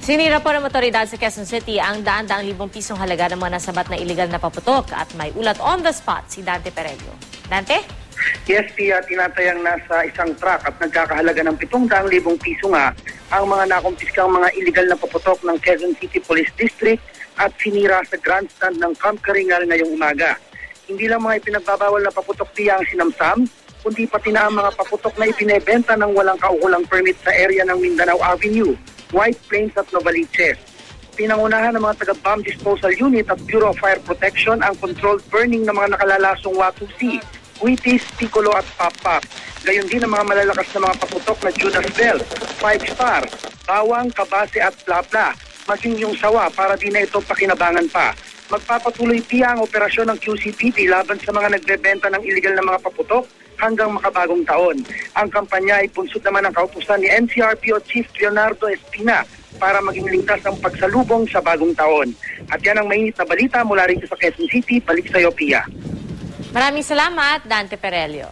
Sinira po ng motoridad sa Quezon City ang daan-daang libong pisong halaga ng mga nasabat na iligal na paputok at may ulat on the spot si Dante Perello. Dante? Yes, Pia, tinatayang nasa isang truck at nagkakahalaga ng 700,000 piso nga ang mga nakumpiskang mga iligal na paputok ng Quezon City Police District at sinira sa grandstand ng Camp Karingal ngayong umaga. Hindi lang mga ipinagbabawal na paputok, Pia, ang sinamsam, kundi pati na ang mga paputok na ipinebenta ng walang kaukulang permit sa area ng Mindanao Avenue, White Plains at Novaliches. Pinangunahan ng mga taga-bomb disposal unit at Bureau of Fire Protection ang controlled burning ng mga nakalalasong Watusi, Wheaties, Piccolo at Pop-Pop. Gayon din ang mga malalakas na mga paputok na Judas Bell, 5 Star, Bawang, Kabase at Plapla, maging yung sawa para di na ito pakinabangan pa. Magpapatuloy, Pia, ang operasyon ng QCPD laban sa mga nagbebenta ng iligal na mga paputok hanggang makabagong taon. Ang kampanya ay punsod naman ng kautusan ni NCRPO Chief Leonardo Espina para maging ligtas ang pagsalubong sa bagong taon. At yan ang mainit na balita mula rito sa Quezon City. Balik sa iyo, Pia. Maraming salamat, Dante Perello.